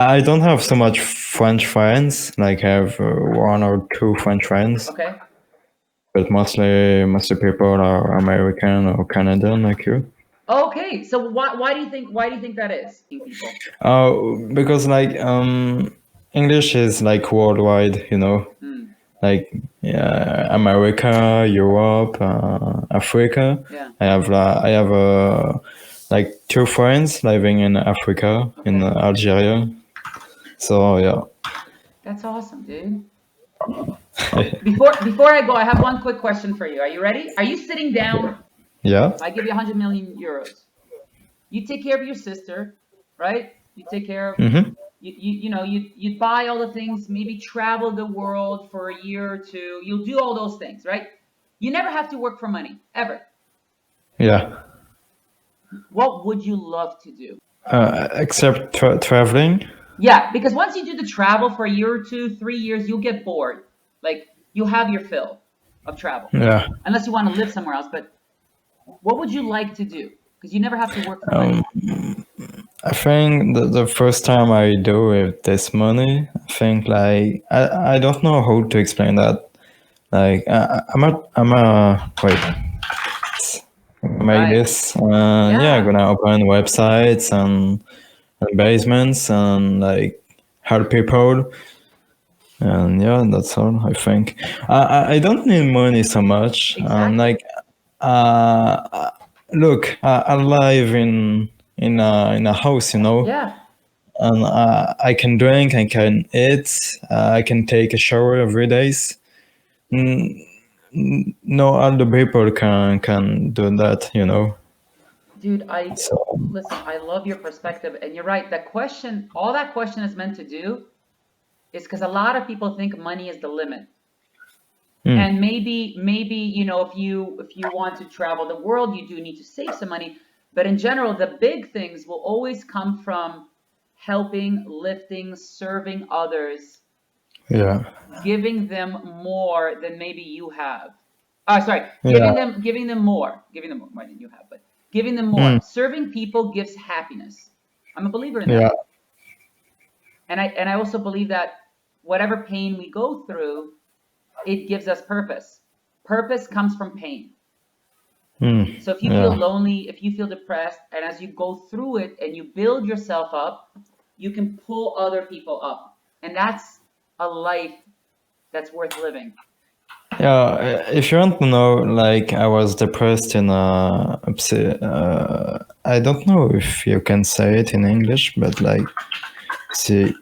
I don't have so much French friends. Like I have one or two French friends, Okay. but mostly people are American or Canadian like you. Okay. So why do you think that is? People. Because English is like worldwide, Hmm. like America, Europe, Africa. Yeah. I have like two friends living in Africa, in Okay. Algeria. So yeah. That's awesome, dude. Before I go, I have one quick question for you. Are you ready? Are you sitting down? Yeah. I give you 100 million euros. You take care of your sister, right? You take care of Mm-hmm. you buy all the things, maybe travel the world for a year or two. You'll do all those things, right? You never have to work for money, ever. Yeah. What would you love to do? Except traveling. Yeah, because once you do the travel for a year or two, 3 years, you'll get bored. Like you'll have your fill of travel. Yeah. Unless you want to live somewhere else. But what would you like to do? Because you never have to work for money. Um, I think the first time I do with this money, I think like I don't know how to explain that. Like I'm a wait make Right. this. Yeah, Yeah. gonna open websites and basements and like help people. And yeah, that's all. I think I don't need money so much. Exactly. Uh, look, I live in a house, Yeah. and I can drink, I can eat, I can take a shower every days. Mm, no other people can do that. Dude, I So listen, I love your perspective. And you're right. That question, all that question is meant to do is because a lot of people think money is the limit. mm, And maybe, if you want to travel the world, you do need to save some money. But in general, the big things will always come from helping, lifting, serving others, yeah, giving them more than maybe you have. Sorry, yeah, giving them more than you have, but giving them more. mm, Serving people gives happiness. I'm a believer in yeah, that, and I also believe that whatever pain we go through, it gives us purpose. Purpose comes from pain. So if you feel yeah, lonely, if you feel depressed, and as you go through it and you build yourself up, you can pull other people up, and that's a life that's worth living. yeah. If you want to know, like I was depressed in I don't know if you can say it in English, but like see,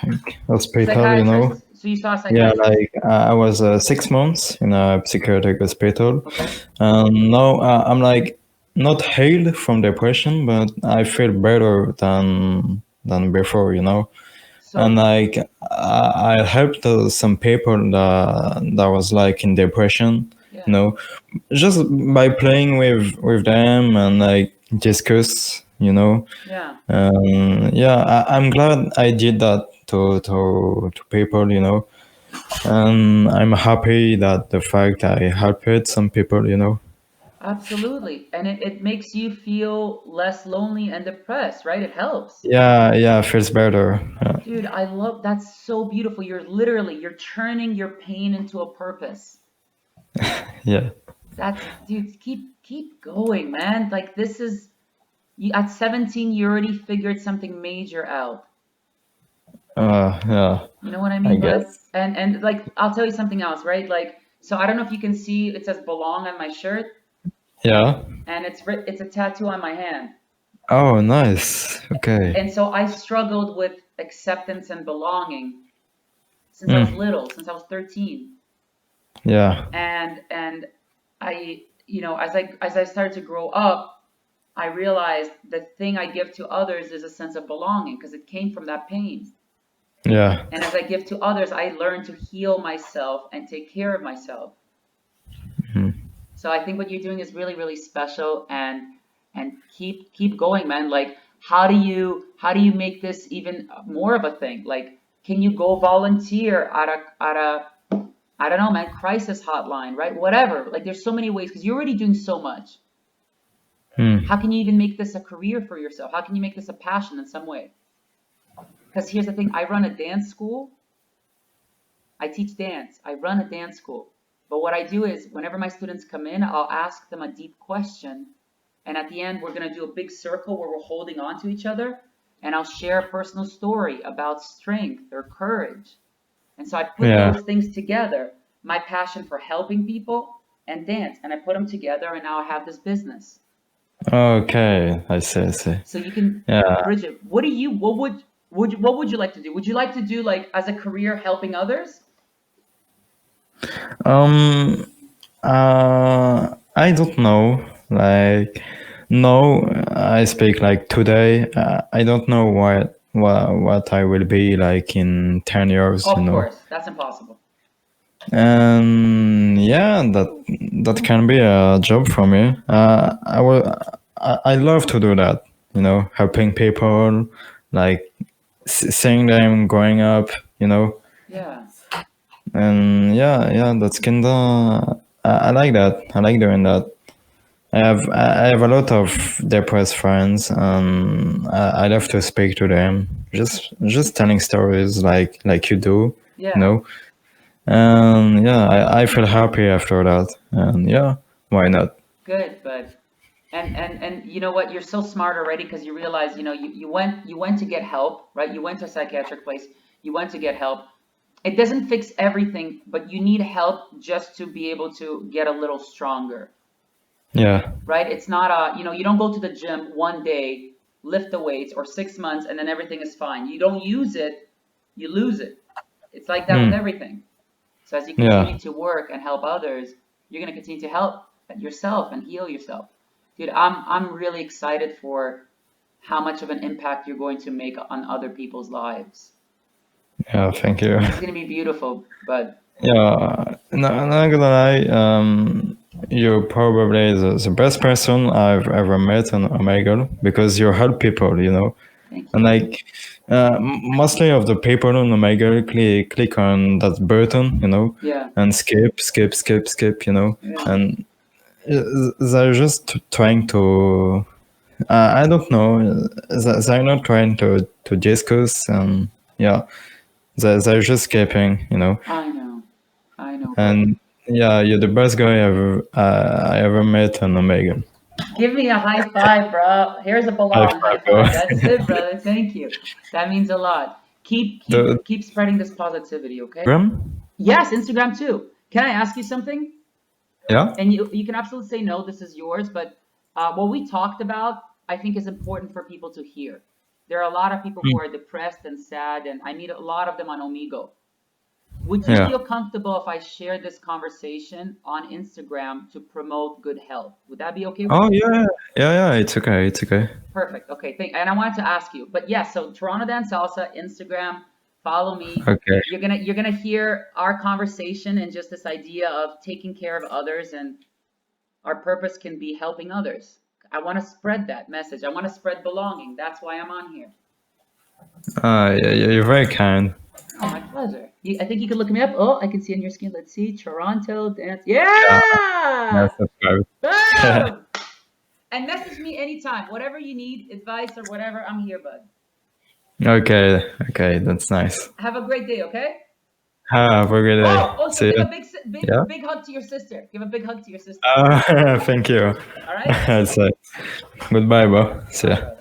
like hospital. Psychiatrist. So you saw a Yeah, psychiatrist. like I was 6 months in a psychiatric hospital, Okay. and now I'm like not healed from depression, but I feel better than before. And So like I helped some people that was like in depression, you yeah, know, just by playing with them and like discuss. yeah, Yeah, I'm glad I did that to people. And I'm happy that the fact I helped some people. absolutely. And it makes you feel less lonely and depressed, right? It helps. Yeah, yeah, feels better. Yeah, Dude, I love that's so beautiful. You're turning your pain into a purpose. yeah, That's dude, keep going, man. Like this is at 17 you already figured something major out. yeah, You know what I I mean, bud? guess. And like I'll tell you something else, right? Like so I don't know if you can see it says belong on my shirt Yeah. and it's a tattoo on my hand. Oh, nice. Okay. And so I struggled with acceptance and belonging since I was Mm, little, since I was 13. yeah, And I, as I started to grow up, I realized the thing I give to others is a sense of belonging because it came from that pain. yeah. And as I give to others, I learn to heal myself and take care of myself. Mm, So I think what you're doing is really, really special and keep going, man. Like how do you make this even more of a thing? Like can you go volunteer at a I don't know, man, crisis hotline, right? Whatever. Like there's so many ways because you're already doing so much. How mm. can you even make this a career for yourself? How can you make this a passion in some way? Because here's the thing, I run a dance school. I teach dance. I run a dance school. But what I do is whenever my students come in, I'll ask them a deep question. And at the end, we're going to do a big circle where we're holding on to each other. And I'll share a personal story about strength or courage. And so I put Yeah. those things together, my passion for helping people and dance. And I put them together, and now I have this business. Okay, I see, I see. So you can, Yeah. Bridget, what would you like to do? Would you like to do like as a career helping others? Um, I don't know. Like, no, I speak like today. I don't know what I will be like in 10 years, you Of know. course, that's impossible. And yeah, that can be a job for me. I love to do that, you know, helping people, like seeing them growing up, you know. Yeah. And yeah, that's kinda. I like that. I like doing that. I have a lot of depressed friends, and I love to speak to them. Just telling stories like you do, you Yeah. know. And yeah, I feel happy after that. And yeah, why not? Good, but and you know what? You're so smart already because you realize, you went to get help, right? You went to a psychiatric place. You went to get help. It doesn't fix everything, but you need help just to be able to get a little stronger, Yeah. right? It's not you don't go to the gym one day, lift the weights, or 6 months, and then everything is fine. You don't use it, you lose it. It's like that with Mm. everything. So as you Yeah. continue to work and help others, you're going to continue to help yourself and heal yourself. Dude, I'm really excited for how much of an impact you're going to make on other people's lives. Yeah. Thank you. It's going to be beautiful, but Yeah. No, not gonna lie. You're probably the best person I've ever met on Omegle because you help people, you know. thank And you. like, mostly of the people on Omegle click on that button, you know, Yeah, and skip, you know, yeah. and they're just trying to. I don't know. They're not trying to discuss, and yeah, they're just skipping, you know. I know, but And yeah, you're the best guy I ever met on Omega. give me a high five, bro. Here's a High belong high five, bro. five. That's it, brother. Thank you. That means a lot. Keep The keep keep spreading this positivity, okay? Instagram? Yes, Instagram too. Can I ask you something? Yeah. And you can absolutely say no, this is yours, but what we talked about, I think is important for people to hear. There are a lot of people who Mm. are depressed and sad, and I meet a lot of them on Omegle. Would you Yeah. feel comfortable if I share this conversation on Instagram to promote good health? Would that be okay with Oh you? yeah. It's okay. It's okay. Perfect. Okay, and I wanted to ask you, but yes, so Toronto Dance Salsa, Instagram, follow me. Okay. You're gonna hear our conversation and just this idea of taking care of others, and our purpose can be helping others. I want to spread that message. I want to spread belonging. That's why I'm on here. Yeah, you're very kind. Oh, my pleasure. I think you can look me up. Oh, I can see on your screen. Let's see. Toronto Dance. Yeah. Yeah! Yeah. Subscribe. Boom! And message me anytime. Whatever you need, advice or whatever, I'm here, bud. Okay. Okay. That's nice. Have a great day, okay? Have a good day. Also See give ya. a Yeah. big hug to your sister. Give a big hug to your sister. Thank you. All right? I'd say goodbye, bro. See Bye, ya. brother.